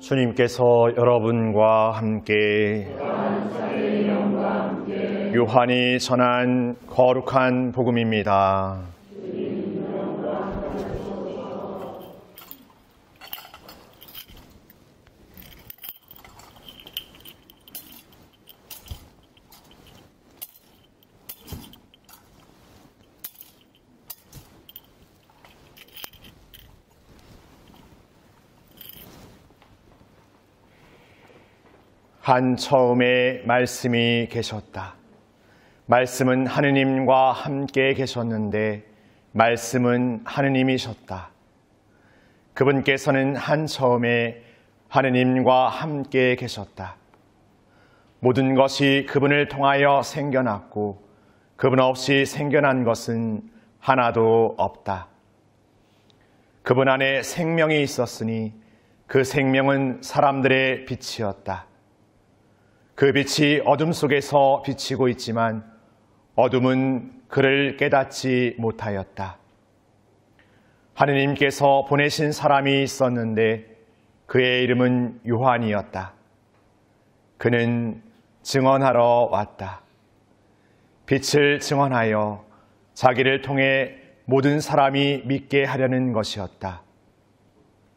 주님께서 여러분과 함께 요한이 전한 거룩한 복음입니다. 한 처음에 말씀이 계셨다. 말씀은 하느님과 함께 계셨는데 말씀은 하느님이셨다. 그분께서는 한 처음에 하느님과 함께 계셨다. 모든 것이 그분을 통하여 생겨났고 그분 없이 생겨난 것은 하나도 없다. 그분 안에 생명이 있었으니 그 생명은 사람들의 빛이었다. 그 빛이 어둠 속에서 비치고 있지만 어둠은 그를 깨닫지 못하였다. 하느님께서 보내신 사람이 있었는데 그의 이름은 요한이었다. 그는 증언하러 왔다. 빛을 증언하여 자기를 통해 모든 사람이 믿게 하려는 것이었다.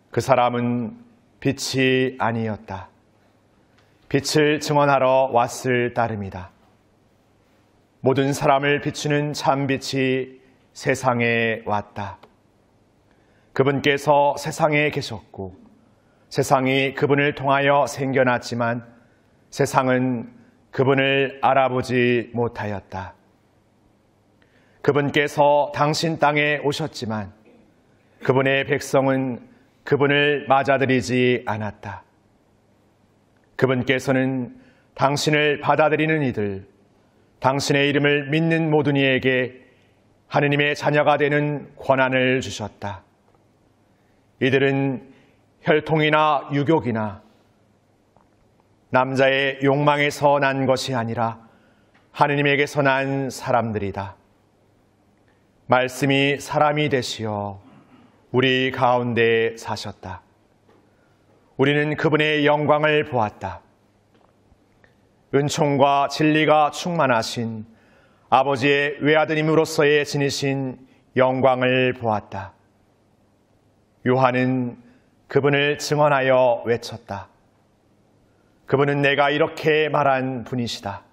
그 사람은 빛이 아니었다. 빛을 증언하러 왔을 따름이다. 모든 사람을 비추는 참빛이 세상에 왔다. 그분께서 세상에 계셨고 세상이 그분을 통하여 생겨났지만 세상은 그분을 알아보지 못하였다. 그분께서 당신 땅에 오셨지만 그분의 백성은 그분을 맞아들이지 않았다. 그분께서는 당신을 받아들이는 이들, 당신의 이름을 믿는 모든 이에게 하느님의 자녀가 되는 권한을 주셨다. 이들은 혈통이나 유교이나 남자의 욕망에서 난 것이 아니라 하느님에게서 난 사람들이다. 말씀이 사람이 되시어 우리 가운데 사셨다. 우리는 그분의 영광을 보았다. 은총과 진리가 충만하신 아버지의 외아드님으로서의 지니신 영광을 보았다. 요한은 그분을 증언하여 외쳤다. 그분은 내가 이렇게 말한 분이시다.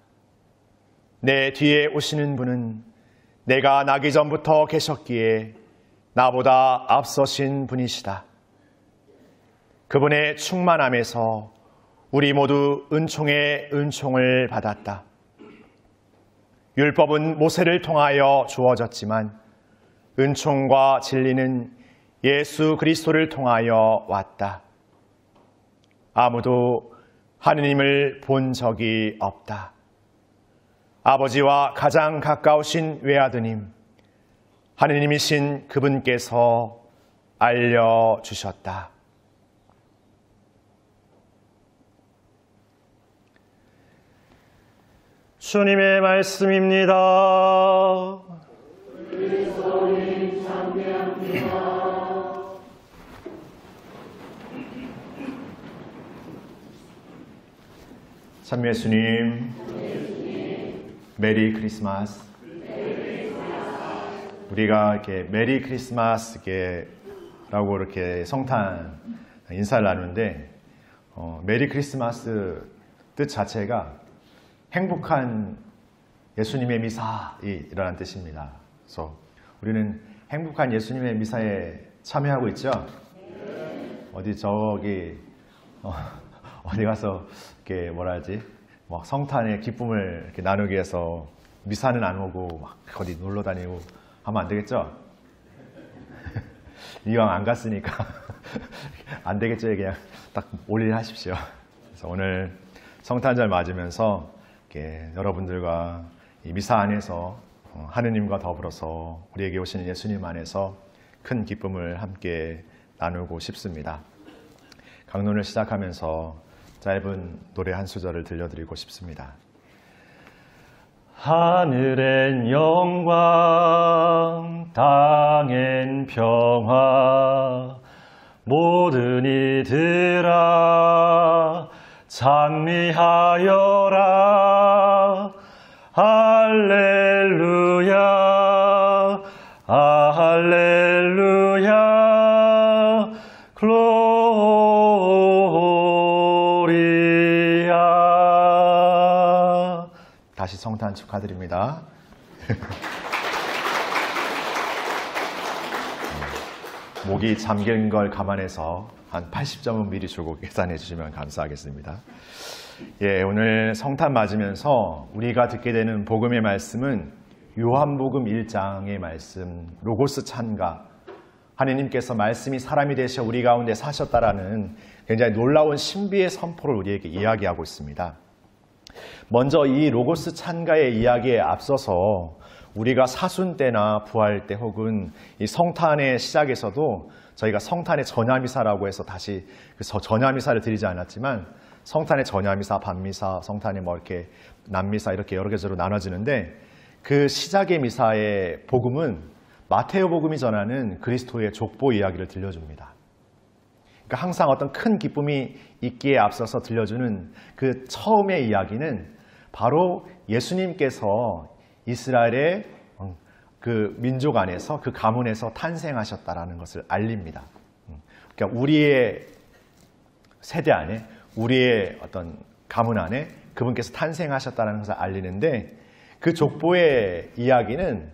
내 뒤에 오시는 분은 내가 나기 전부터 계셨기에 나보다 앞서신 분이시다. 그분의 충만함에서 우리 모두 은총의 은총을 받았다. 율법은 모세를 통하여 주어졌지만 은총과 진리는 예수 그리스도를 통하여 왔다. 아무도 하느님을 본 적이 없다. 아버지와 가장 가까우신 외아드님, 하느님이신 그분께서 알려주셨다. 주님의 말씀입니다. 그리스도님 참배합니다. 참 예수님, 메리 크리스마스. 우리가 이렇게 메리 크리스마스라고 이렇게 성탄 인사를 나누는데 메리 크리스마스 뜻 자체가 행복한 예수님의 미사이라는 뜻입니다. 그래서 우리는 행복한 예수님의 미사에 참여하고 있죠. 어디 가서 이렇게 막 성탄의 기쁨을 이렇게 나누기 위해서 미사는 안 오고 막 어디 놀러 다니고 하면 안 되겠죠. 이왕 안 갔으니까 안 되겠죠. 그냥 딱 올일 하십시오. 그래서 오늘 성탄절 맞으면서 여러분들과 이 미사 안에서 하느님과 더불어서 우리에게 오시는 예수님 안에서 큰 기쁨을 함께 나누고 싶습니다. 강론을 시작하면서 짧은 노래 한 소절을 들려드리고 싶습니다. 하늘엔 영광, 땅엔 평화, 모든 이들아 찬미하여라. 할렐루야 할렐루야 글로리아. 다시 성탄 축하드립니다. 목이 잠긴 걸 감안해서 한 80점은 미리 주고 계산해 주시면 감사하겠습니다. 예, 오늘 성탄 맞으면서 우리가 듣게 되는 복음의 말씀은 요한복음 1장의 말씀, 로고스 찬가, 하느님께서 말씀이 사람이 되셔 우리 가운데 사셨다라는 굉장히 놀라운 신비의 선포를 우리에게 이야기하고 있습니다. 먼저 이 로고스 찬가의 이야기에 앞서서 우리가 사순 때나 부활 때 혹은 이 성탄의 시작에서도 저희가 성탄의 전야미사라고 해서 다시 그 전야미사를 드리지 않았지만 성탄의 전야미사, 밤미사, 성탄의 뭐 이렇게 남미사 이렇게 여러 개로 나눠지는데 그 시작의 미사의 복음은 마테오 복음이 전하는 그리스도의 족보 이야기를 들려줍니다. 그러니까 항상 어떤 큰 기쁨이 있기에 앞서서 들려주는 그 처음의 이야기는 바로 예수님께서 이스라엘의 그 민족 안에서 그 가문에서 탄생하셨다라는 것을 알립니다. 그러니까 우리의 세대 안에 우리의 어떤 가문 안에 그분께서 탄생하셨다는 것을 알리는데 그 족보의 이야기는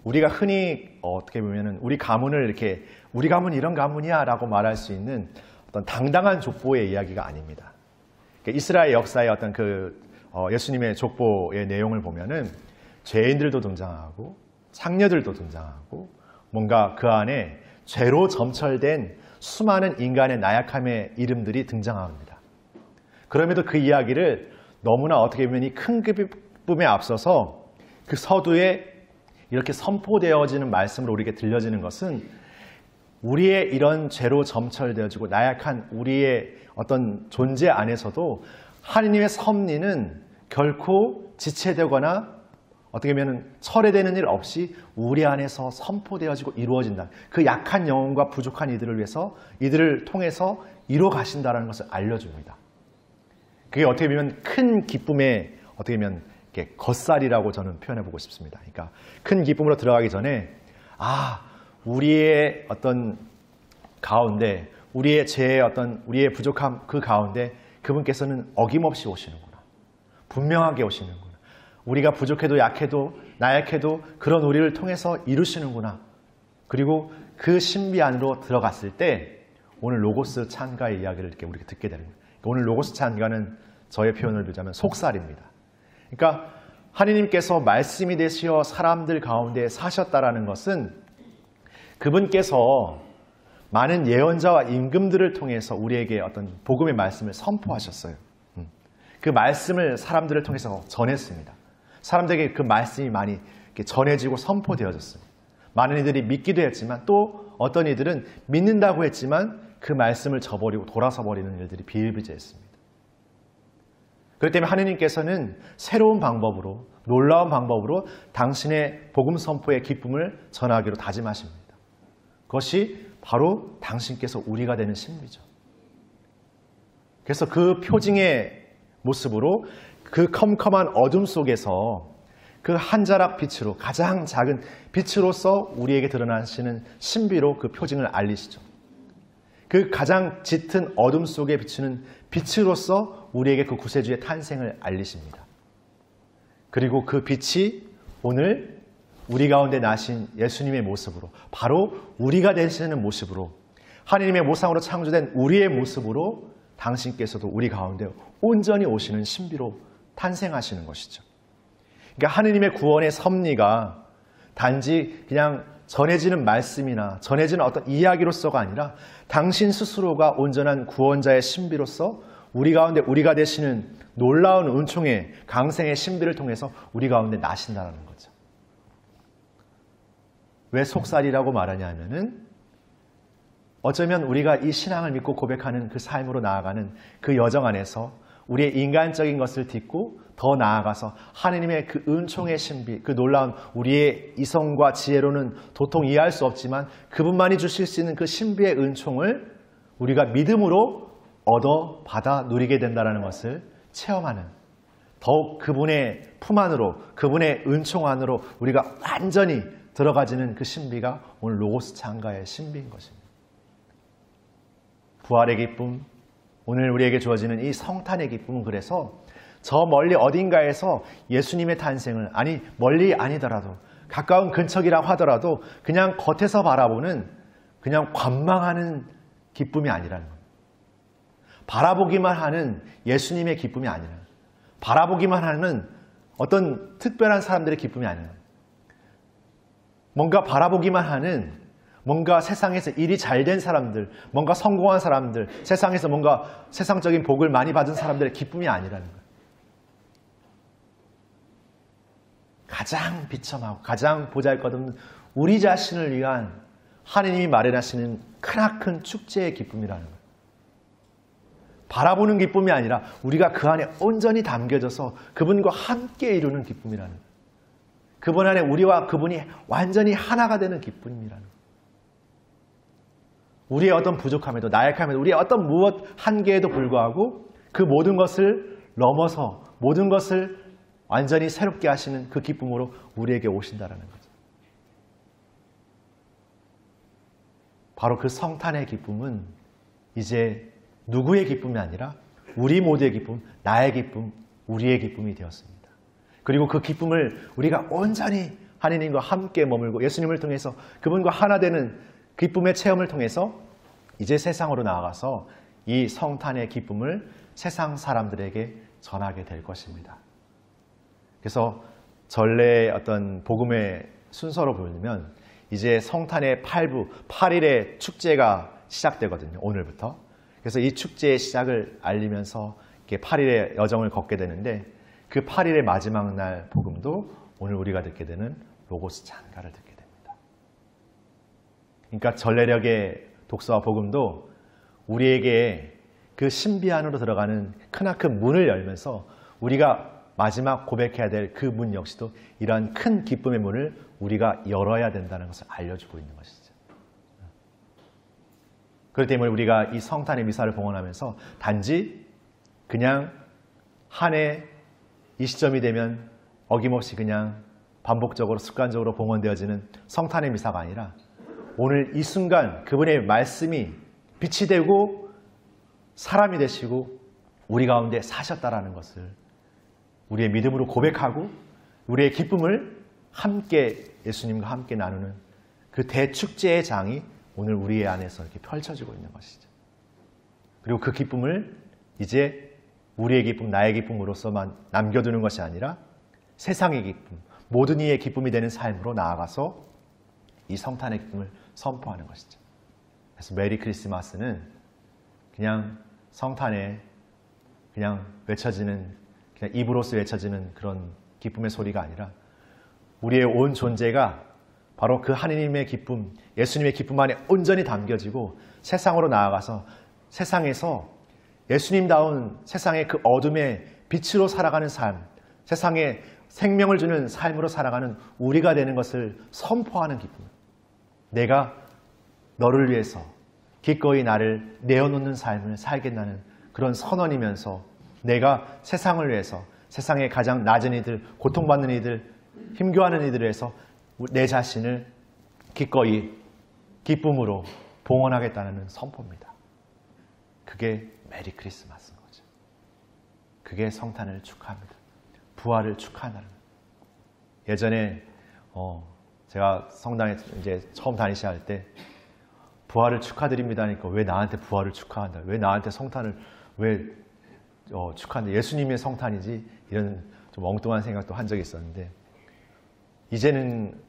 우리가 흔히 어떻게 보면은 우리 가문을 이렇게 우리 가문 이런 가문이야 라고 말할 수 있는 어떤 당당한 족보의 이야기가 아닙니다. 그러니까 이스라엘 역사의 어떤 그 예수님의 족보의 내용을 보면은 죄인들도 등장하고 창녀들도 등장하고 뭔가 그 안에 죄로 점철된 수많은 인간의 나약함의 이름들이 등장합니다. 그럼에도 그 이야기를 너무나 어떻게 보면 이 큰 기쁨에 앞서서 그 서두에 이렇게 선포되어지는 말씀으로 우리에게 들려지는 것은 우리의 이런 죄로 점철되어지고 나약한 우리의 어떤 존재 안에서도 하느님의 섭리는 결코 지체되거나 어떻게 보면 철회되는 일 없이 우리 안에서 선포되어지고 이루어진다. 그 약한 영혼과 부족한 이들을 위해서 이들을 통해서 이루어 가신다는 것을 알려줍니다. 그게 어떻게 보면 큰 기쁨의 어떻게 보면 겉살이라고 저는 표현해보고 싶습니다. 그러니까 큰 기쁨으로 들어가기 전에 우리의 어떤 가운데 우리의 죄의 어떤 우리의 부족함 그 가운데 그분께서는 어김없이 오시는구나. 분명하게 오시는구나. 우리가 부족해도 약해도 나약해도 그런 우리를 통해서 이루시는구나. 그리고 그 신비 안으로 들어갔을 때 오늘 로고스 찬가의 이야기를 이렇게 우리가 듣게 되는 거예요. 오늘 로고스 찬가는 저의 표현을 빌자면 속살입니다. 그러니까 하느님께서 말씀이 되시어 사람들 가운데 사셨다라는 것은 그분께서 많은 예언자와 임금들을 통해서 우리에게 어떤 복음의 말씀을 선포하셨어요. 그 말씀을 사람들을 통해서 전했습니다. 사람들에게 그 말씀이 많이 전해지고 선포되어졌습니다. 많은 이들이 믿기도 했지만 또 어떤 이들은 믿는다고 했지만 그 말씀을 저버리고 돌아서 버리는 일들이 비일비재했습니다. 그렇기 때문에 하느님께서는 새로운 방법으로 놀라운 방법으로 당신의 복음 선포의 기쁨을 전하기로 다짐하십니다. 그것이 바로 당신께서 우리가 되는 신비죠. 그래서 그 표징의 모습으로 그 컴컴한 어둠 속에서 그 한 자락 빛으로 가장 작은 빛으로서 우리에게 드러나시는 신비로 그 표징을 알리시죠. 그 가장 짙은 어둠 속에 비추는 빛으로서 우리에게 그 구세주의 탄생을 알리십니다. 그리고 그 빛이 오늘 우리 가운데 나신 예수님의 모습으로 바로 우리가 되시는 모습으로 하느님의 모상으로 창조된 우리의 모습으로 당신께서도 우리 가운데 온전히 오시는 신비로 탄생하시는 것이죠. 그러니까 하느님의 구원의 섭리가 단지 그냥 전해지는 말씀이나 전해지는 어떤 이야기로서가 아니라 당신 스스로가 온전한 구원자의 신비로서 우리 가운데 우리가 되시는 놀라운 은총의 강생의 신비를 통해서 우리 가운데 나신다는 거죠. 왜 속살이라고 말하냐 하면은 어쩌면 우리가 이 신앙을 믿고 고백하는 그 삶으로 나아가는 그 여정 안에서 우리의 인간적인 것을 딛고 더 나아가서 하느님의 그 은총의 신비, 그 놀라운 우리의 이성과 지혜로는 도통 이해할 수 없지만 그분만이 주실 수 있는 그 신비의 은총을 우리가 믿음으로 얻어 받아 누리게 된다는 것을 체험하는, 더욱 그분의 품 안으로, 그분의 은총 안으로 우리가 완전히 들어가지는 그 신비가 오늘 로고스 창가의 신비인 것입니다. 부활의 기쁨, 오늘 우리에게 주어지는 이 성탄의 기쁨은 그래서 저 멀리 어딘가에서 예수님의 탄생을, 아니 멀리 아니더라도 가까운 근처이라고 하더라도 그냥 겉에서 바라보는, 그냥 관망하는 기쁨이 아니라는 겁니다. 바라보기만 하는 예수님의 기쁨이 아니라, 바라보기만 하는 어떤 특별한 사람들의 기쁨이 아니라, 뭔가 바라보기만 하는, 뭔가 세상에서 일이 잘 된 사람들, 뭔가 성공한 사람들, 세상에서 뭔가 세상적인 복을 많이 받은 사람들의 기쁨이 아니라는 거예요. 가장 비참하고 가장 보잘것없는 우리 자신을 위한 하느님이 마련하시는 크나큰 축제의 기쁨이라는 거예요. 바라보는 기쁨이 아니라 우리가 그 안에 온전히 담겨져서 그분과 함께 이루는 기쁨이라는 거예요. 그분 안에 우리와 그분이 완전히 하나가 되는 기쁨이라는 거예요. 우리의 어떤 부족함에도, 나약함에도, 우리의 어떤 무엇 한계에도 불구하고 그 모든 것을 넘어서 모든 것을 완전히 새롭게 하시는 그 기쁨으로 우리에게 오신다는 거죠. 바로 그 성탄의 기쁨은 이제 누구의 기쁨이 아니라 우리 모두의 기쁨, 나의 기쁨, 우리의 기쁨이 되었습니다. 그리고 그 기쁨을 우리가 온전히 하느님과 함께 머물고 예수님을 통해서 그분과 하나 되는 기쁨의 체험을 통해서 이제 세상으로 나아가서 이 성탄의 기쁨을 세상 사람들에게 전하게 될 것입니다. 그래서 전례의 어떤 복음의 순서로 보면 이제 성탄의 8부, 8일의 축제가 시작되거든요. 오늘부터. 그래서 이 축제의 시작을 알리면서 이렇게 8일의 여정을 걷게 되는데 그 8일의 마지막 날 복음도 오늘 우리가 듣게 되는 로고스 창가를 듣게 됩니다. 그러니까 전례력의 독서와 복음도 우리에게 그 신비 안으로 들어가는 크나큰 문을 열면서 우리가 마지막 고백해야 될 그 문 역시도 이러한 큰 기쁨의 문을 우리가 열어야 된다는 것을 알려주고 있는 것이죠. 그렇기 때문에 우리가 이 성탄의 미사를 봉헌하면서 단지 그냥 한 해 이 시점이 되면 어김없이 그냥 반복적으로 습관적으로 봉헌되어지는 성탄의 미사가 아니라 오늘 이 순간 그분의 말씀이 빛이 되고 사람이 되시고 우리 가운데 사셨다라는 것을 우리의 믿음으로 고백하고 우리의 기쁨을 함께 예수님과 함께 나누는 그 대축제의 장이 오늘 우리의 안에서 이렇게 펼쳐지고 있는 것이죠. 그리고 그 기쁨을 이제 우리의 기쁨, 나의 기쁨으로서만 남겨두는 것이 아니라 세상의 기쁨, 모든 이의 기쁨이 되는 삶으로 나아가서 이 성탄의 기쁨을 선포하는 것이죠. 그래서 메리 크리스마스는 그냥 성탄에 그냥 외쳐지는, 그냥 입으로서 외쳐지는 그런 기쁨의 소리가 아니라 우리의 온 존재가 바로 그 하느님의 기쁨, 예수님의 기쁨 안에 온전히 담겨지고 세상으로 나아가서 세상에서 예수님다운 세상의 그 어둠의 빛으로 살아가는 삶, 세상에 생명을 주는 삶으로 살아가는 우리가 되는 것을 선포하는 기쁨. 내가 너를 위해서 기꺼이 나를 내어놓는 삶을 살겠다는 그런 선언이면서 내가 세상을 위해서, 세상의 가장 낮은 이들, 고통받는 이들, 힘겨워하는 이들을 위해서 내 자신을 기꺼이 기쁨으로 봉헌하겠다는 선포입니다. 그게 메리 크리스마스인 거죠. 그게 성탄을 축하합니다. 부활을 축하한다는 거예요. 예전에 제가 성당에 이제 처음 다니시 할 때 부활을 축하드립니다 하니까 왜 나한테 부활을 축하한다? 왜 나한테 성탄을 왜 축하한다? 예수님의 성탄이지? 이런 좀 엉뚱한 생각도 한 적이 있었는데 이제는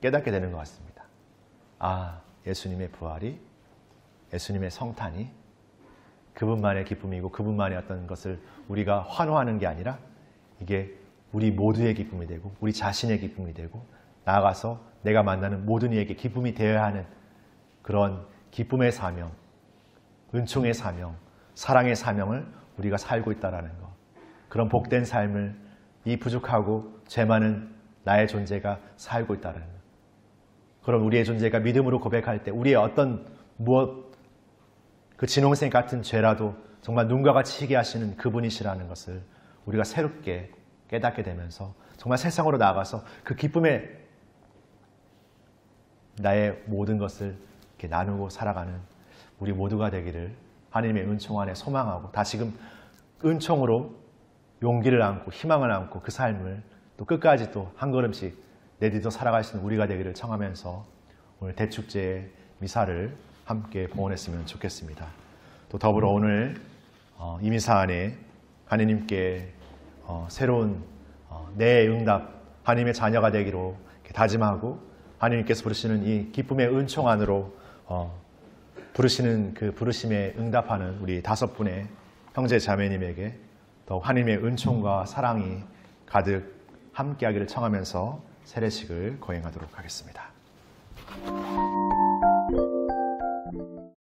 깨닫게 되는 것 같습니다. 아, 예수님의 부활이, 예수님의 성탄이 그분만의 기쁨이고 그분만의 어떤 것을 우리가 환호하는 게 아니라 이게 우리 모두의 기쁨이 되고 우리 자신의 기쁨이 되고 나아가서 내가 만나는 모든 이에게 기쁨이 되어야 하는 그런 기쁨의 사명, 은총의 사명, 사랑의 사명을 우리가 살고 있다는 것. 그런 복된 삶을 이 부족하고 죄 많은 나의 존재가 살고 있다는 것. 그럼 우리의 존재가 믿음으로 고백할 때 우리의 어떤 무엇 그 진홍색 같은 죄라도 정말 눈과 같이 희게 하시는 그분이시라는 것을 우리가 새롭게 깨닫게 되면서 정말 세상으로 나아가서 그 기쁨에 나의 모든 것을 이렇게 나누고 살아가는 우리 모두가 되기를 하나님의 은총 안에 소망하고 다시금 은총으로 용기를 안고 희망을 안고 그 삶을 또 끝까지 또 한 걸음씩 내딛어 살아갈 수 있는 우리가 되기를 청하면서 오늘 대축제의 미사를 함께 봉헌했으면 좋겠습니다. 또 더불어 오늘 이 미사 안에 하나님께 새로운 내 응답, 하나님의 자녀가 되기로 다짐하고 하나님께서 부르시는 이 기쁨의 은총 안으로 부르시는 그 부르심에 응답하는 우리 5분의 형제 자매님에게 더 하나님의 은총과 사랑이 가득 함께하기를 청하면서 세례식을 거행하도록 하겠습니다.